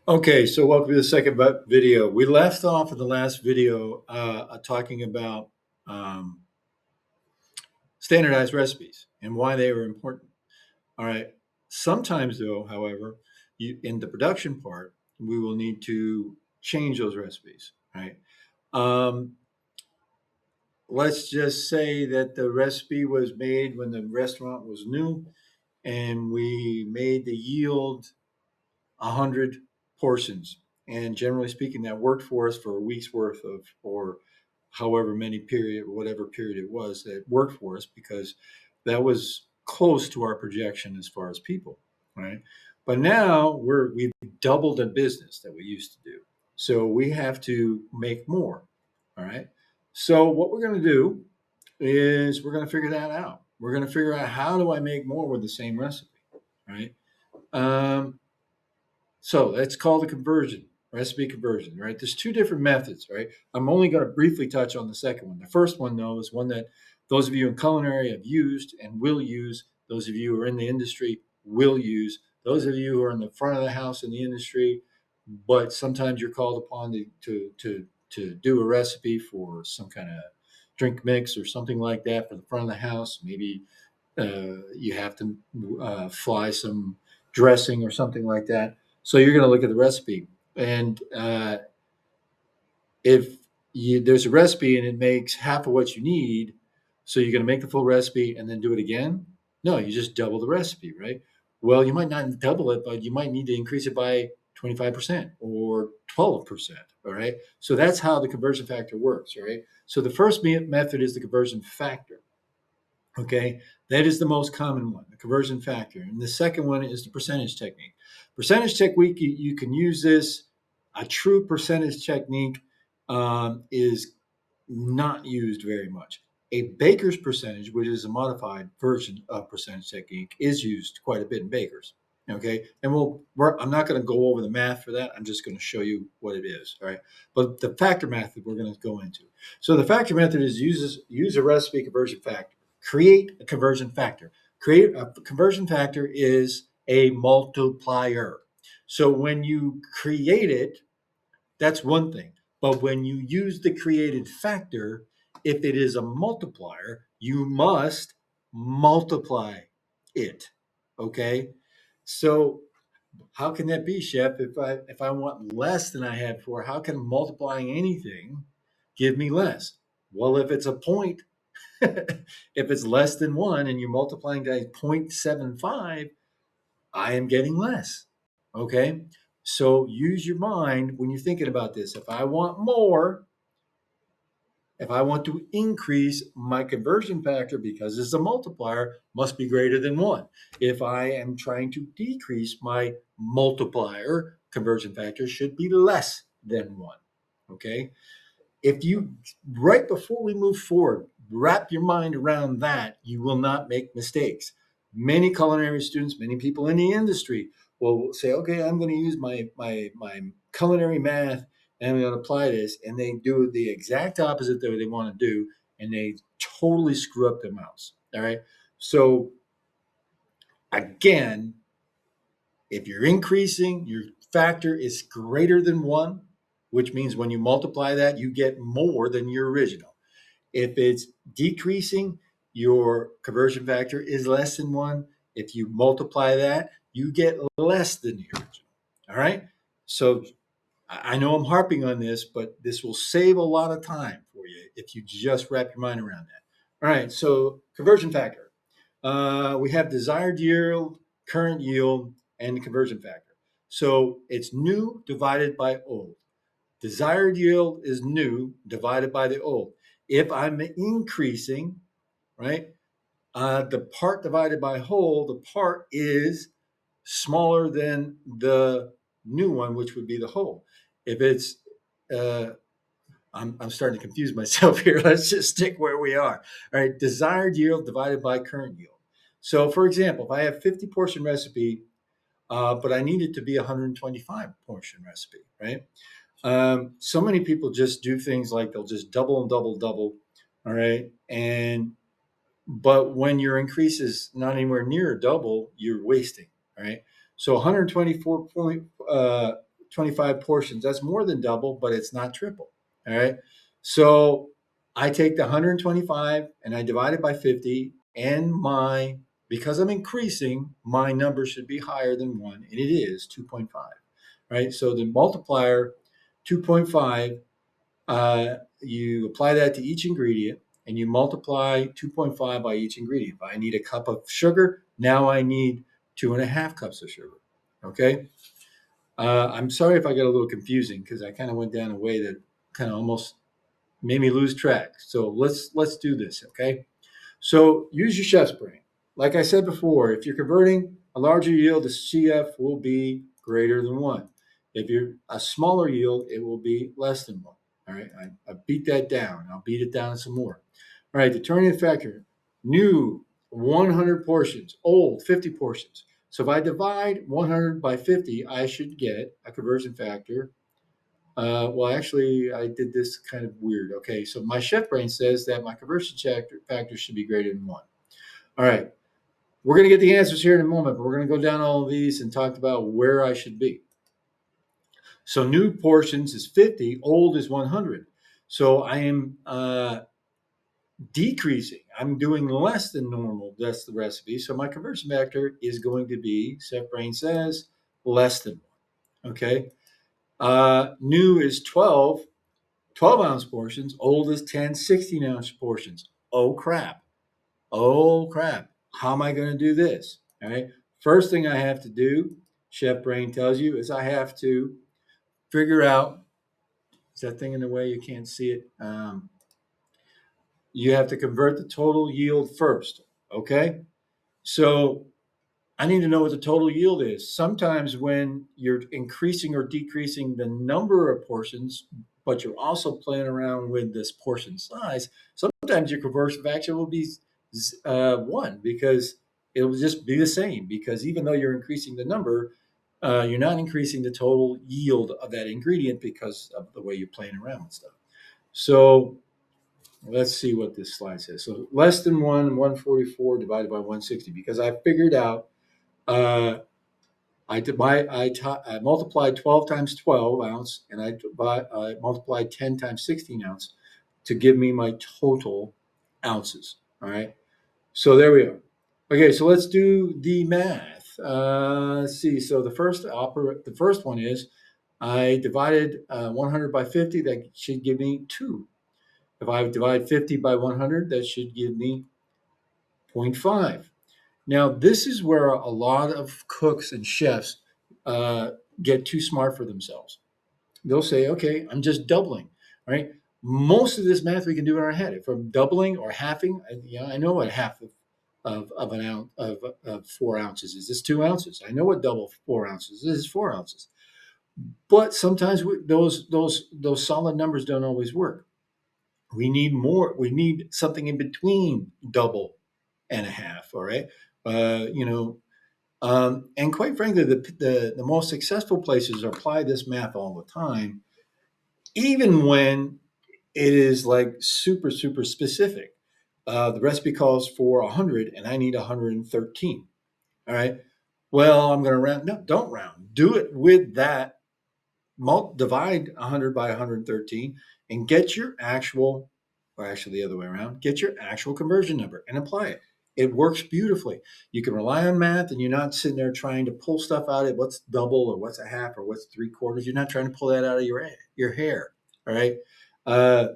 Okay, so welcome to the second video. We left off in the last video talking about um, standardized recipes and why they were important. All right. Sometimes, though, however, in the production part, we will need to change those recipes. Right. Um, let's just say that the recipe was made when the restaurant was new, and we made the yield 100 portions. And generally speaking, that worked for us for a week's worth of, or however many period, whatever period it was, that worked for us because that was close to our projection as far as people, right? But now we've doubled the business that we used to do. So we have to make more, all right? So what we're going to do is we're going to figure that out. We're going to figure out how do I make more with the same recipe, right? Um, so that's called a conversion, recipe conversion, right? There's two different methods, right? I'm only going to briefly touch on the second one. The first one, though, is one that those of you in culinary have used and will use. Those of you who are in the industry will use. Those of you who are in the front of the house in the industry, but sometimes you're called upon to do a recipe for some kind of drink mix or something like that for the front of the house. Maybe you have to fly some dressing or something like that. So you're going to look at the recipe, and if there's a recipe and it makes half of what you need, so you're going to make the full recipe and then do it again? No, you just double the recipe, right? Well, you might not double it, but you might need to increase it by 25% or 12%. All right. So that's how the conversion factor works. Right. So the first method is the conversion factor. Okay, that is the most common one, the conversion factor. And the second one is the percentage technique. Percentage technique, you can use this. A true percentage technique is not used very much. A baker's percentage, which is a modified version of percentage technique, is used quite a bit in bakers. Okay, and I'm not going to go over the math for that. I'm just going to show you what it is. All right, but the factor method we're going to go into. So the factor method is use a recipe conversion factor. Create a conversion factor. Create a conversion factor is a multiplier. So when you create it, that's one thing. But when you use the created factor, if it is a multiplier, you must multiply it. Okay? So how can that be, Chef? If I want less than I had before, how can multiplying anything give me less? Well, if it's a point, if it's less than one and you're multiplying by 0.75, I am getting less. Okay. So use your mind when you're thinking about this. If I want more, if I want to increase my conversion factor because it's a multiplier, must be greater than one. If I am trying to decrease my multiplier, conversion factor should be less than one. Okay. If you, right before we move forward, wrap your mind around that, you will not make mistakes. Many culinary students, many people in the industry will say, okay, I'm going to use my culinary math and I'm going to apply this. And they do the exact opposite that they want to do. And they totally screw up their mouse. All right. So again, if you're increasing, your factor is greater than one, which means when you multiply that, you get more than your original. If it's decreasing, your conversion factor is less than one. If you multiply that, you get less than the original. All right. So I know I'm harping on this, but this will save a lot of time for you if you just wrap your mind around that. All right. So conversion factor. We have desired yield, current yield, and the conversion factor. So it's new divided by old. Desired yield is new divided by the old. If I'm increasing, right, the part divided by whole, the part is smaller than the new one, which would be the whole. If it's, uh, I'm starting to confuse myself here. Let's just stick where we are. All right, desired yield divided by current yield. So, for example, if I have 50 portion recipe, but I need it to be a 125 portion recipe, right? So many people just do things like they'll just double and double, double. All right. But when your increase is not anywhere near double, you're wasting. All right. So 124 125 portions. That's more than double, but it's not triple. All right. So I take the 125 and I divide it by 50, and because I'm increasing, my number should be higher than 1, and it is 2.5. Right. So the multiplier 2.5, you apply that to each ingredient and you multiply 2.5 by each ingredient. If I need a cup of sugar, now I need 2.5 cups of sugar. Okay. I'm sorry if I got a little confusing because I kind of went down a way that kind of almost made me lose track. So let's do this. Okay. So use your chef's brain. Like I said before, if you're converting a larger yield, the CF will be greater than 1. If you're a smaller yield, it will be less than 1. All right, I beat that down. I'll beat it down some more. All right, determining factor, new 100 portions, old 50 portions. So if I divide 100 by 50, I should get a conversion factor. Well, actually, I did this kind of weird. Okay, so my chef brain says that my conversion factor should be greater than 1. All right, we're going to get the answers here in a moment, but we're going to go down all of these and talk about where I should be. So new portions is 50, old is 100. So I am decreasing. I'm doing less than normal. That's the recipe. So my conversion factor is going to be, chef brain says, less than 1. Okay. New is 12-ounce portions. Old is 10, 16-ounce portions. Oh, crap. Oh, crap. How am I going to do this? All right. First thing I have to do, chef brain tells you, is I have to figure out, is that thing in the way you can't see it? You have to convert the total yield first. Okay. So I need to know what the total yield is. Sometimes when you're increasing or decreasing the number of portions, but you're also playing around with this portion size, sometimes your conversion factor will be 1 because it will just be the same. Because even though you're increasing the number, you're not increasing the total yield of that ingredient because of the way you're playing around with stuff. So let's see what this slide says. So less than 144 divided by 160, because I figured out uh, I multiplied 12 times 12 ounce, and I multiplied 10 times 16 ounce to give me my total ounces. All right. So there we are. Okay. So let's do the math. Let's see. So the first one is I divided 100 by 50. That should give me 2. If I divide 50 by 100, that should give me 0.5. Now, this is where a lot of cooks and chefs uh, get too smart for themselves. They'll say, okay, I'm just doubling, right? Most of this math we can do in our head. If I'm doubling or halving, I know what half of an ounce of 4 ounces is. This 2 ounces. I know what double 4 ounces is. This is 4 ounces. But sometimes those solid numbers don't always work. We need more. We need something in between double and a half. All right. You know, and quite frankly, the most successful places apply this math all the time, even when it is like super, super specific. The recipe calls for 100 and I need 113. All right. Well, I'm going to round. No, don't round. Do it with that. Divide 100 by 113 and get your actual, or actually the other way around, get your actual conversion number and apply it. It works beautifully. You can rely on math and you're not sitting there trying to pull stuff out of what's double or what's a half or what's 3/4. You're not trying to pull that out of your hair. All right. Uh,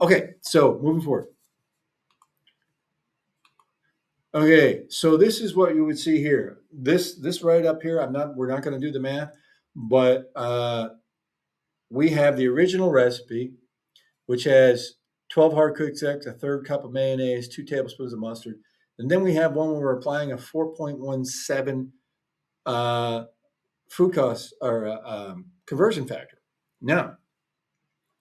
okay. So moving forward. Okay. So this is what you would see here. This right up here. We're not going to do the math, but we have the original recipe, which has 12 hard cooked eggs, a third cup of mayonnaise, 2 tablespoons of mustard. And then we have one where we're applying a 4.17 uh, fructose or conversion factor. Now,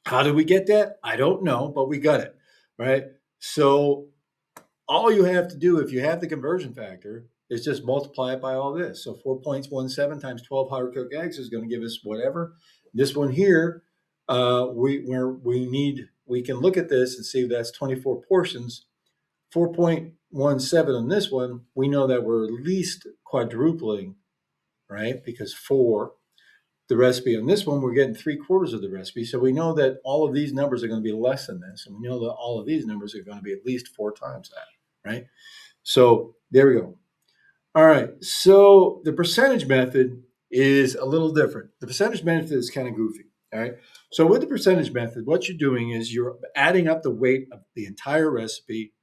how did we get that? I don't know, but we got it, right? So all you have to do if you have the conversion factor is just multiply it by all this. So 4.17 times 12 hard cooked eggs is going to give us whatever. This one here, we can look at this and see that's 24 portions. 4.17 on this one, we know that we're at least quadrupling, right? Because 4 the recipe. On this one, we're getting 3/4 of the recipe. So we know that all of these numbers are going to be less than this. And we know that all of these numbers are going to be at least 4 times that, right? So there we go. All right. So the percentage method is a little different. The percentage method is kind of goofy. All right. So with the percentage method, what you're doing is you're adding up the weight of the entire recipe,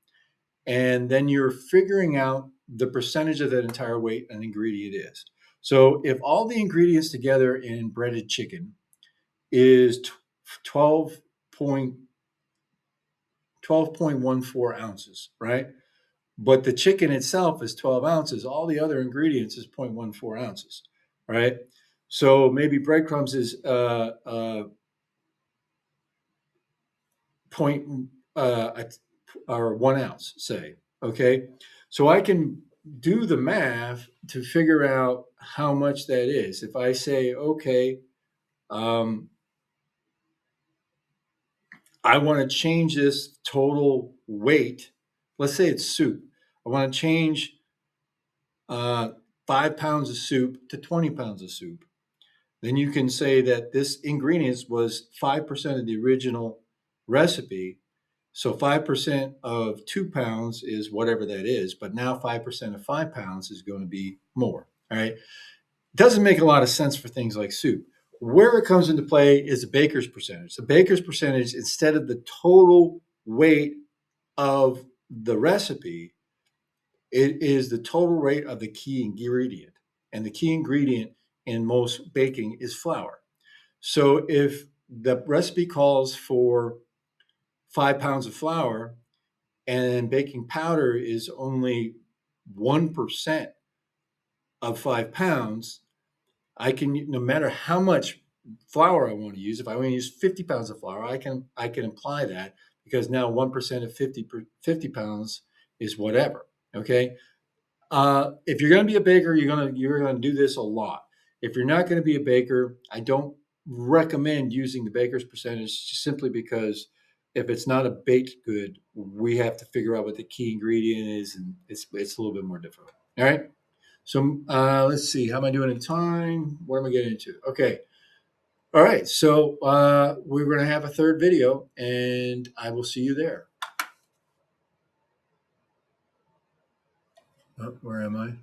and then you're figuring out the percentage of that entire weight an ingredient is. So if all the ingredients together in breaded chicken is 12.14 ounces, right? But the chicken itself is 12 ounces. All the other ingredients is 0.14 ounces, right? So maybe breadcrumbs is point or 1 ounce, say. Okay, so I can do the math to figure out how much that is. If I say, okay, um, I want to change this total weight. Let's say it's soup. I want to change uh, 5 pounds of soup to 20 pounds of soup. Then you can say that this ingredients was 5% of the original recipe. So 5% of 2 pounds is whatever that is, but now 5% of 5 pounds is going to be more. All right. Doesn't make a lot of sense for things like soup. Where it comes into play is the baker's percentage. The baker's percentage, instead of the total weight of the recipe, it is the total weight of the key ingredient. And the key ingredient in most baking is flour. So if the recipe calls for 5 pounds of flour and baking powder is only 1% of 5 pounds, I can, no matter how much flour I want to use, if I want to use 50 pounds of flour, I can apply that, because now 1% of 50 pounds is whatever. Okay. If you're going to be a baker, you're gonna do this a lot. If you're not going to be a baker, I don't recommend using the baker's percentage, just simply because if it's not a baked good, we have to figure out what the key ingredient is, and it's a little bit more difficult. All right. So let's see. How am I doing in time? What am I getting into? Okay. All right. So we're going to have a third video, and I will see you there. Oh, where am I?